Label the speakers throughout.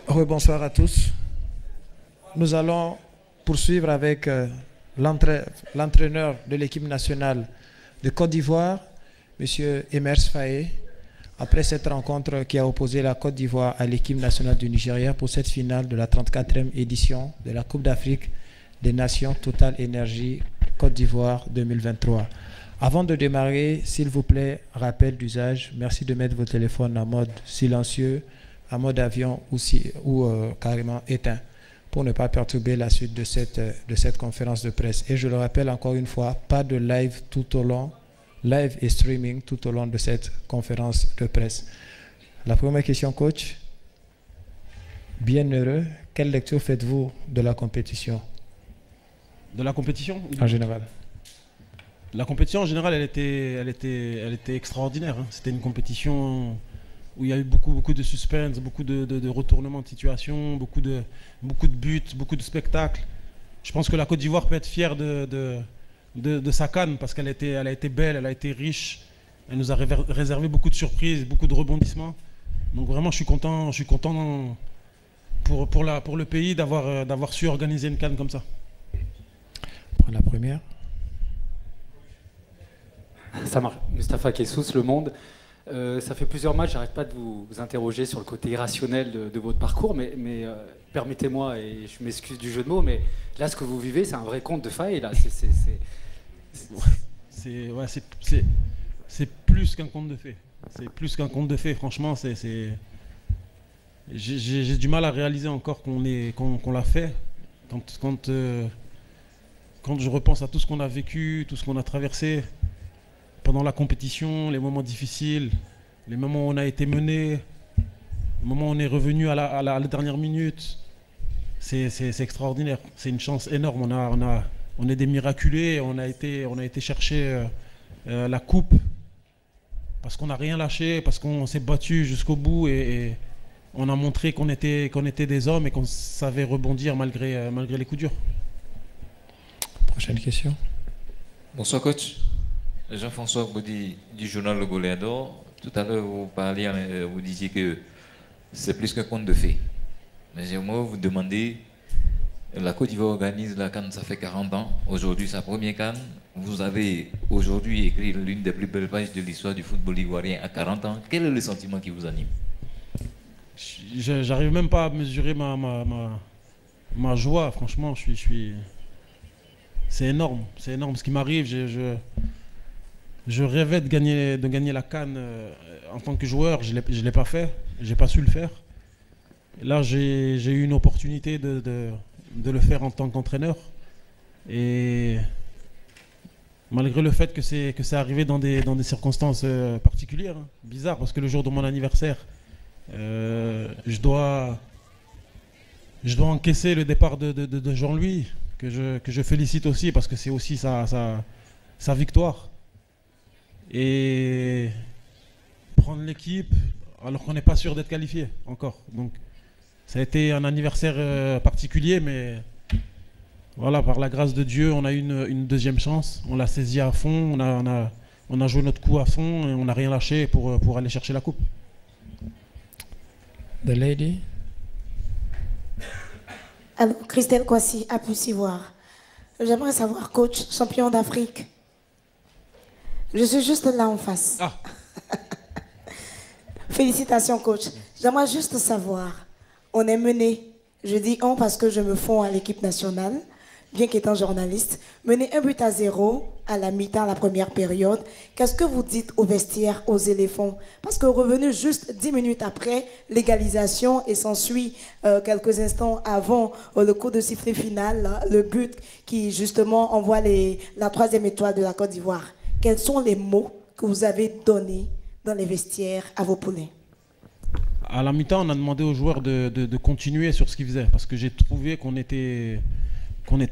Speaker 1: Rebonsoir à tous. Nous allons poursuivre avec l'entraîneur de l'équipe nationale de Côte d'Ivoire, M. Emers Faé, après cette rencontre qui a opposé la Côte d'Ivoire à l'équipe nationale du Nigeria pour cette finale de la 34e édition de la Coupe d'Afrique des Nations Total Énergie Côte d'Ivoire 2023. Avant de démarrer, s'il vous plaît, rappel d'usage, merci de mettre vos téléphones en mode silencieux, en mode avion ou carrément éteint, pour ne pas perturber la suite de cette conférence de presse. Et je le rappelle encore une fois, pas de live tout au long, live et streaming tout au long de cette conférence de presse. La première question, coach. Bien heureux, quelle lecture faites-vous de la compétition?
Speaker 2: De la compétition?
Speaker 1: En général.
Speaker 2: La compétition en général, elle était extraordinaire. Hein. C'était une compétition où il y a eu beaucoup de suspense, beaucoup de retournements de situation, beaucoup de buts, beaucoup de spectacles. Je pense que la Côte d'Ivoire peut être fière de sa CAN parce qu'elle a été belle, elle a été riche. Elle nous a réservé beaucoup de surprises, beaucoup de rebondissements. Donc vraiment, je suis content pour le pays d'avoir su organiser une CAN comme ça.
Speaker 1: Prends la première.
Speaker 3: Ça marche. Mustapha Kessous, Le Monde. Ça fait plusieurs matchs, j'arrête pas de vous interroger sur le côté irrationnel de votre parcours, mais permettez-moi, et je m'excuse du jeu de mots, mais là, ce que vous vivez, c'est un vrai conte de Faé, là.
Speaker 2: C'est plus qu'un conte de fées. C'est plus qu'un conte de fées, franchement, j'ai du mal à réaliser encore qu'on l'a fait. Quand je repense à tout ce qu'on a vécu, tout ce qu'on a traversé, pendant la compétition, les moments difficiles, les moments où on a été mené, le moment où on est revenu à la dernière minute, c'est extraordinaire. C'est une chance énorme. On est des miraculés. On a été chercher la coupe parce qu'on n'a rien lâché, parce qu'on s'est battu jusqu'au bout et on a montré qu'on était des hommes et qu'on savait rebondir malgré les coups durs.
Speaker 1: Prochaine question.
Speaker 4: Bonsoir coach. Jean-François Boudy du journal Le Goléador. Tout à l'heure, vous disiez que c'est plus qu'un conte de fées. Mais j'aimerais vous demander, la Côte d'Ivoire organise la CAN, ça fait 40 ans. Aujourd'hui, sa première CAN. Vous avez aujourd'hui écrit l'une des plus belles pages de l'histoire du football ivoirien à 40 ans. Quel est le sentiment qui vous anime?
Speaker 2: J'arrive même pas à mesurer ma joie. Franchement, c'est énorme. C'est énorme ce qui m'arrive. Je rêvais de gagner la CAN en tant que joueur. Je ne l'ai pas fait. Je n'ai pas su le faire. Et là, j'ai eu une opportunité de le faire en tant qu'entraîneur. Et malgré le fait que c'est arrivé dans des circonstances particulières, hein, bizarres, parce que le jour de mon anniversaire, je dois encaisser le départ de Jean-Louis, que je félicite aussi, parce que c'est aussi sa victoire. Et prendre l'équipe alors qu'on n'est pas sûr d'être qualifié encore. Donc ça a été un anniversaire particulier, mais voilà, par la grâce de Dieu, on a eu une deuxième chance. On l'a saisi à fond, on a joué notre coup à fond et on n'a rien lâché pour aller chercher la coupe.
Speaker 1: The lady.
Speaker 5: Alors, Christelle Kouassi, à Plus-Ivoire. J'aimerais savoir, coach, champion d'Afrique. Je suis juste là en face.
Speaker 2: Ah.
Speaker 5: Félicitations, coach. J'aimerais juste savoir, on est mené, je dis on parce que je me fonds à l'équipe nationale, bien qu'étant journaliste, mené 1-0 à la mi-temps, la première période. Qu'est-ce que vous dites aux vestiaires, aux éléphants? Parce que revenu juste 10 minutes après l'égalisation et s'ensuit quelques instants avant le coup de sifflet final, là, le but qui justement envoie la 3e étoile de la Côte d'Ivoire. Quels sont les mots que vous avez donnés dans les vestiaires à vos poulains?
Speaker 2: À la mi-temps, on a demandé aux joueurs de continuer sur ce qu'ils faisaient parce que j'ai trouvé qu'on était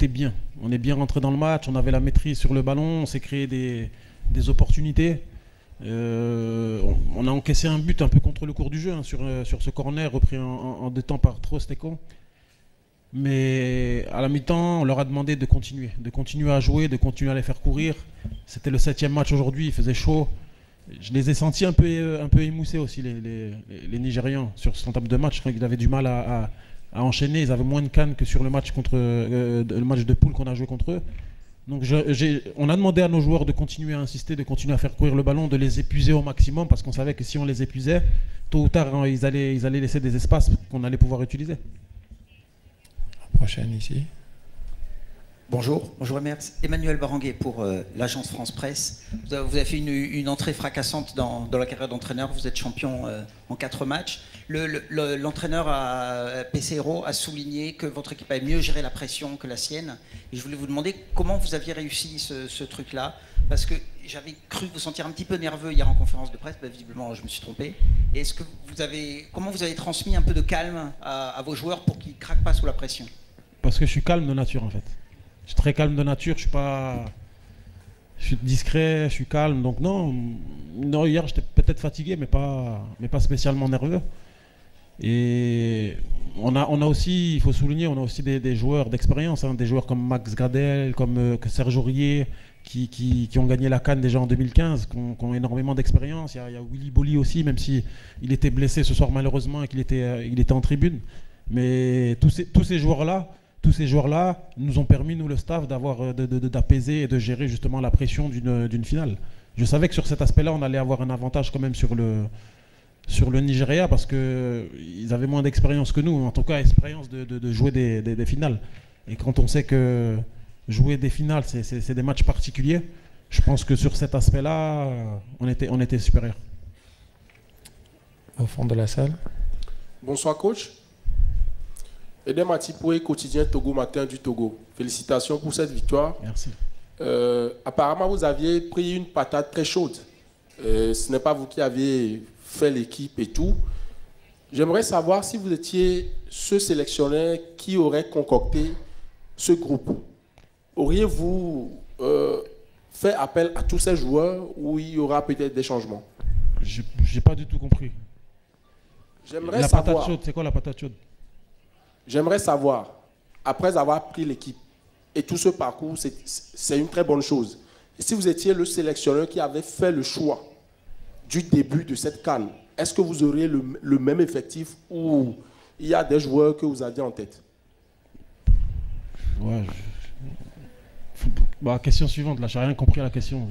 Speaker 2: bien. On est bien rentré dans le match, on avait la maîtrise sur le ballon, on s'est créé des opportunités. On a encaissé un but un peu contre le cours du jeu hein, sur ce corner repris en 2 temps par Trostekon. Mais à la mi-temps, on leur a demandé de continuer à jouer, de continuer à les faire courir. C'était le 7e match aujourd'hui, il faisait chaud. Je les ai sentis un peu émoussés aussi, les Nigérians, sur son table de match. Je crois qu'ils avaient du mal à enchaîner. Ils avaient moins de cannes que sur le match, le match de poule qu'on a joué contre eux. Donc on a demandé à nos joueurs de continuer à insister, de continuer à faire courir le ballon, de les épuiser au maximum, parce qu'on savait que si on les épuisait, tôt ou tard, ils allaient laisser des espaces qu'on allait pouvoir utiliser.
Speaker 1: Prochaine ici.
Speaker 6: Bonjour Emers. Emmanuel Baranguet pour l'agence France Presse. Vous avez fait une entrée fracassante dans la carrière d'entraîneur. Vous êtes champion en 4 matchs. L'entraîneur PCRO a souligné que votre équipe avait mieux géré la pression que la sienne. Et je voulais vous demander comment vous aviez réussi ce truc-là. Parce que j'avais cru vous sentir un petit peu nerveux hier en conférence de presse. Ben, visiblement, je me suis trompé. Et comment vous avez transmis un peu de calme à vos joueurs pour qu'ils ne craquent pas sous la pression?
Speaker 2: Parce que je suis calme de nature en fait. Je suis très calme de nature, je suis discret, je suis calme. Donc non, hier j'étais peut-être fatigué, mais pas spécialement nerveux. Et on a aussi, il faut souligner, on a aussi des joueurs d'expérience, hein, des joueurs comme Max Gradel, comme Serge Aurier, qui ont gagné la CAN déjà en 2015, qui ont énormément d'expérience. Il y a Willy Bolly aussi, même si il était blessé ce soir malheureusement et qu'il était en tribune. Mais tous ces joueurs-là nous ont permis, nous le staff, d'apaiser et de gérer justement la pression d'une finale. Je savais que sur cet aspect-là, on allait avoir un avantage quand même sur le Nigeria, parce qu'ils avaient moins d'expérience que nous, en tout cas expérience de jouer des finales. Et quand on sait que jouer des finales, c'est des matchs particuliers, je pense que sur cet aspect-là, on était supérieur.
Speaker 1: Au fond de la salle.
Speaker 7: Bonsoir coach. Edem Atipoué, quotidien Togo Matin du Togo. Félicitations pour cette victoire.
Speaker 2: Merci.
Speaker 7: Apparemment, vous aviez pris une patate très chaude. Ce n'est pas vous qui avez fait l'équipe et tout. J'aimerais savoir si vous étiez ce sélectionneur qui aurait concocté ce groupe. Auriez-vous fait appel à tous ces joueurs ou il y aura peut-être des changements?
Speaker 2: Je n'ai pas du tout compris.
Speaker 7: J'aimerais
Speaker 2: la
Speaker 7: savoir.
Speaker 2: Patate chaude, c'est quoi la patate chaude?
Speaker 7: J'aimerais savoir, après avoir pris l'équipe et tout ce parcours, c'est une très bonne chose. Et si vous étiez le sélectionneur qui avait fait le choix du début de cette CAN, est-ce que vous auriez le même effectif ou il y a des joueurs que vous aviez en tête?
Speaker 2: Ouais, question suivante, là, je n'ai rien compris à la question.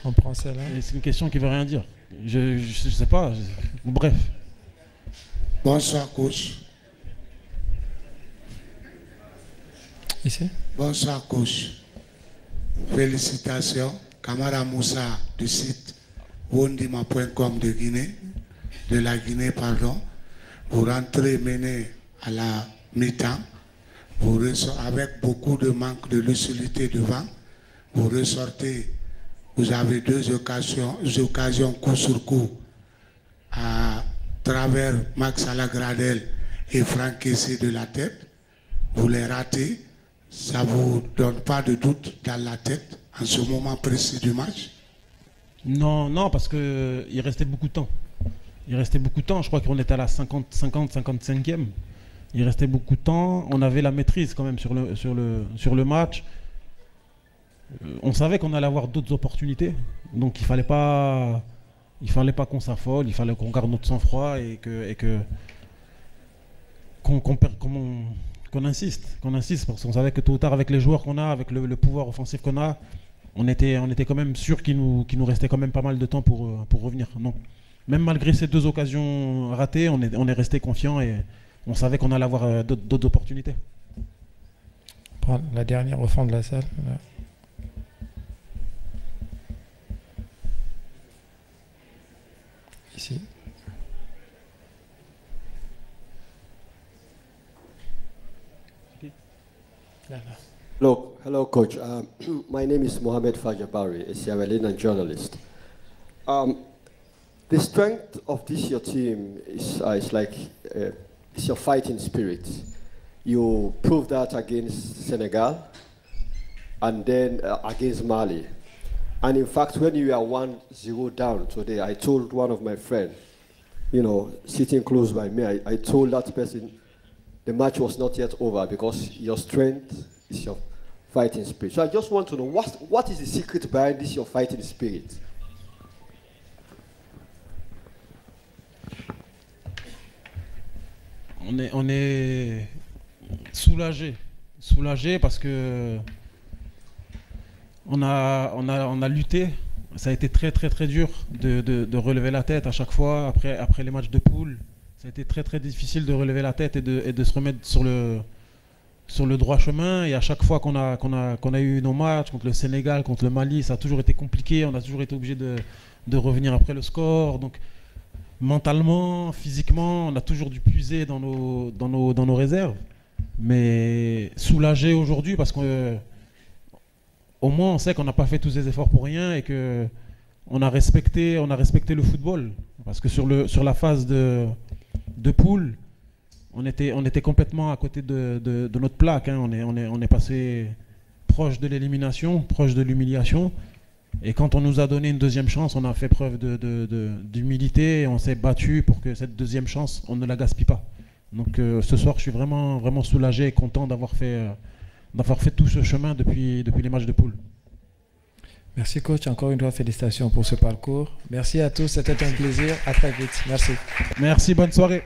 Speaker 1: On prend celle-là.
Speaker 2: C'est une question qui ne veut rien dire. Je ne sais pas. Bref.
Speaker 8: Bonsoir, coach.
Speaker 1: Ici.
Speaker 8: Bonsoir, coach. Félicitations. Kamara Moussa du site wondima.com de la Guinée, pardon. Vous rentrez mené à la mi-temps. Avec beaucoup de manque de lucidité devant. Vous ressortez. Vous avez deux occasions coup sur coup à travers Max Alagradel et Franck Kessé de la tête. Vous les ratez. Ça ne vous donne pas de doute dans la tête en ce moment précis du match?
Speaker 2: Non, parce qu'il restait beaucoup de temps. Je crois qu'on était à la 55e. Il restait beaucoup de temps. On avait la maîtrise quand même sur le match. On savait qu'on allait avoir d'autres opportunités. Donc il fallait pas qu'on s'affole. Il fallait qu'on garde notre sang-froid et qu'on insiste, parce qu'on savait que tôt ou tard, avec les joueurs qu'on a, avec le pouvoir offensif qu'on a, on était quand même sûr qu'il nous restait quand même pas mal de temps pour revenir. Donc, même malgré ces deux occasions ratées, on est resté confiant et on savait qu'on allait avoir d'autres opportunités.
Speaker 1: Prends la dernière au fond de la salle. Là. Ici.
Speaker 9: Hello, Coach. My name is Mohamed Fajabari, a Sierra Leonean journalist. The strength of your team is it's your fighting spirit. You proved that against Senegal and then against Mali. And in fact, when you are 1-0 down today, I told one of my friends, sitting close by me, I told that person the match was not yet over because your strength is your fighting spirit. So I just want to know what is the secret behind this your fighting spirit?
Speaker 2: on est soulagé parce que on a lutté. Ça a été très très très dur de relever la tête à chaque fois après les matchs de poule. Ça a été très très difficile de relever la tête et de se remettre sur le droit chemin. Et à chaque fois qu'on a eu nos matchs contre le Sénégal, contre le Mali, ça a toujours été compliqué. On a toujours été obligé de revenir après le score. Donc mentalement, physiquement, on a toujours dû puiser dans nos réserves. Mais soulagé aujourd'hui parce que au moins on sait qu'on n'a pas fait tous ces efforts pour rien et que on a respecté le football. Parce que sur la phase de poule, on était complètement à côté de notre plaque. Hein. On est passé proche de l'élimination, proche de l'humiliation. Et quand on nous a donné une deuxième chance, on a fait preuve d'humilité et on s'est battu pour que cette deuxième chance, on ne la gaspille pas. Donc ce soir, je suis vraiment, vraiment soulagé et content d'avoir fait tout ce chemin depuis les matchs de poule.
Speaker 1: Merci coach, encore une fois félicitations pour ce parcours. Merci à tous, c'était un plaisir. À très vite. Merci.
Speaker 2: Merci, bonne soirée.